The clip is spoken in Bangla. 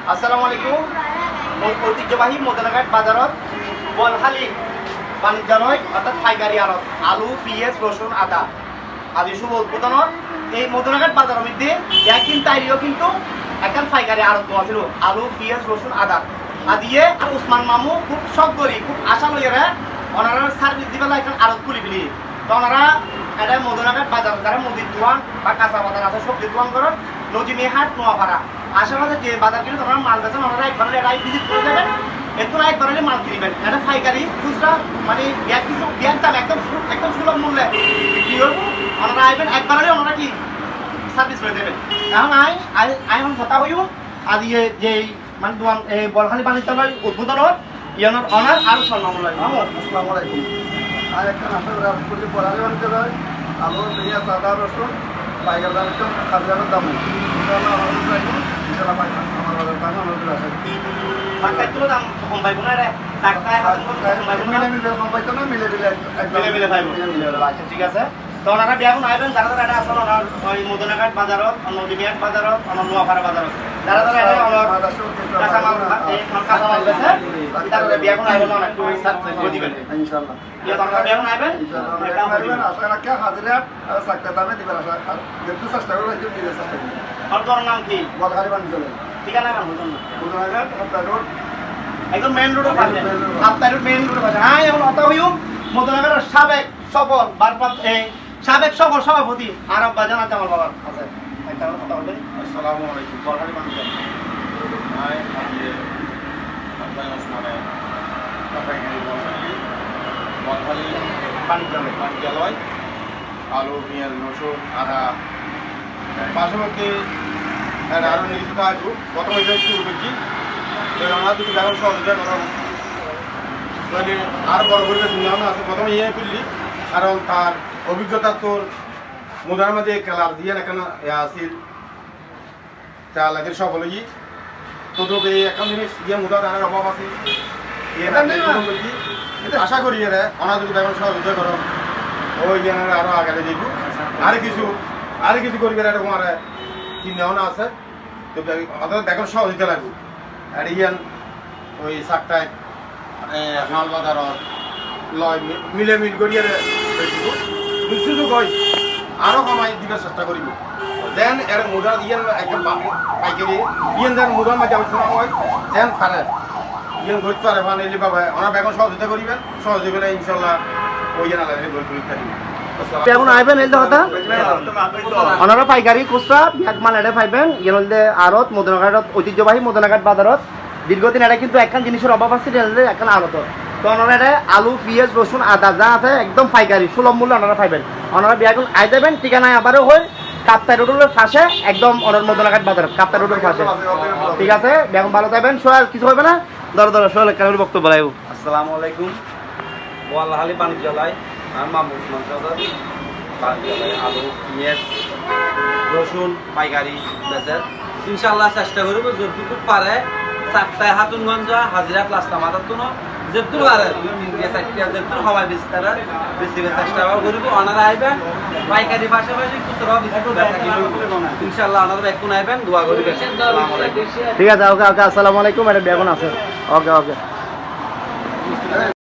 আসসালামু আলাইকুম। ঐতিহ্যবাহী মদনাঘাট বাজারত বলখালী বাণিজ্যালয় অর্থাৎ পাইকারি আড়ত আলু, পিঁয়াজ, রসুন, আদা আদি শুভ উদ্বোধনত এই মদনাঘাট বাজারের মধ্যে একদিন তাইরিও কিন্তু একটা পাইকারি আড়ত দেওয়া ছিল আলু, পিঁয়াজ, রসুন, আদা দিয়ে উসমান মামু খুব শখ করি খুব আশা লইয়ারা ওনারা সার্ভিস দিবেলা এখন আড়ত খুলি ফেলি। তো ওনারা এটা মদনাঘাট বাজার যারা মুদির দোকান বা কাঁচা বাজার আছে সবজির দোকান করেন নজিমিহাট নোয়াপাড়া আশেপাশে যে বাজার কিনে ওনারা মাল বেচেন ওনারা একবার এটাই ভিজিট করে দেবেন। একটু না একবার মাল কিনবেন এটা পাইকারি খুচরা মানে কিছু ব্যাগ দাম একদম সুলভ মূল্যে বিক্রি করবো। ওনারা আইবেন একবার ওনারা কি সার্ভিস করে দেবেন। এখন এখন কথা হইব আজ যে মানে দোকান বলখালী বাণিজ্যালয় উদ্বোধন ইয়ানোর অনার আরো সম্মানমূলক। আসসালামু আলাইকুম। আর একটা নাটক রাজপুরি বলখালী বাণিজ্যালয় আলু, পেঁয়াজ, আদা, রসুন পাইকারি দাম একদম খাদ্যের দাম ঠিক আছে। তো ওনারা বিয়াগুন আইবেন যারা যারা এটা আসল ওনার ওই মদনাঘাট বাজারত নদীবিহাট বাজারত নোয়াপাড়া বাজারত যারা যারা এটা কাঁচামাল বেছে তারা বিয়াগুন আইবেন না একটু করে দিবেন ইনশাআল্লাহ। ওনারা বিয়াগুন আইবেন হাজিরা সাকতে দামে দিবেন যেহেতু চেষ্টা করে দিতে চেষ্টা করি। আর তোর নাম কি? বলখালী বাণিজ্যালয় ঠিকানা কেন বুঝুন না মদনাঘাট রোড একদম মেইন রোডে পাবেন আপনার মেইন রোডে পাবেন। হ্যাঁ এখন অত হইও মদনাঘাটের সাবেক সফল বারপাত সাবেক সফল সভাপতি আরব বাজান আছে আমার বাবার আছে একটা কথা বলবেন। আসসালামু আলাইকুম। বলখালী বাণিজ্যালয় বলখালী বাণিজ্যালয় আলু, পেঁয়াজ, রসুন, আদা পাশাপাশি আরও নিয়োজিত আসবো প্রথম হিসেবে শুরু করছি। আমরা দুটো এখন সহযোগিতা করা মানে আর বড় করে চিন্তা আছে প্রথমে ইয়ে করলি কারণ তার অভিজ্ঞতা তোর মুদার মধ্যে খেলার দিয়ে না কেন আসিল চাল এদের সফল হই তোদের এই এখন জিনিস দিয়ে মুদা দানের অভাব আছে আশা করি এরা অনার যদি এখন সহযোগিতা করো ওই জ্ঞানের আরও আগে যাইব আর কিছু করবে এরকম আর চিন্তা ভাবনা আছে। তো অর্থাৎ এখন সহযোগিতা লাগবে আর ইয়ান ওই সাকটায় মাল বাজার লয় মিলে মিল করিয়ে সুযোগ হয় আরও কমাই দিবার চেষ্টা করিব যেন এর মুদার ইয়ান একদম পাইকারি ইয়ান যেন মুদার মাঝে আলোচনা হয় যেন পারে ইয়ান ধরতে পারে মানে এলি বাবা ওনার এখন সহযোগিতা করিবেন সহযোগিতা করে ইনশাল্লাহ ওই জানা লাগে গল্প করিবেন। এখন আইবেন এই কথা ওনারা পাইকারি খুচরা ব্যাগ মাল এটা পাইবেন ইয়ে আড়ত মদনাঘাটত ঐতিহ্যবাহী মদনাঘাট বাজারত দীর্ঘদিন এটা কিন্তু একখান জিনিসের অভাব আছে এখন আড়ত। তো ওনারা এটা আলু, পিঁয়াজ, রসুন, আদা যা আছে একদম পাইকারি সুলভ মূল্যে ওনারা পাইবেন। ওনারা বিয়াগুন আই দেবেন ঠিকানায় আবারও হয় কাপ্তাই রোডের পাশে একদম ওনার মদনাঘাট বাজার কাপ্তাই রোডের পাশে। ঠিক আছে বিয়াগুন ভালো থাকবেন সোয়াল কিছু হবে না ধরো সোয়াল কারোর বক্তব্য লাগব। আসসালামু আলাইকুম। বলখালী বাণিজ্যালয় আর মামু উসমান চৌধুরী বাণিজ্যালয় আলু, পেঁয়াজ, রসুন পাইকারি বেচের ইনশাল্লাহ চেষ্টা করব যতটুকু পারে চারটায় হাতুনগঞ্জ হাজিরা প্লাস্টা মাথার তো যেতুর পারে 2-3 চারটা যেতুর সময় বিস্তারে বেশি চেষ্টা করব। ওনারা আইবেন পাইকারি পাশাপাশি খুচরা ইনশাল্লাহ ওনারা এখন আইবেন দোয়া করবেন। আসসালামু আলাইকুম। ঠিক আছে ওকে ওকে আসসালামু আলাইকুম এটা বেগুন আছে ওকে ওকে।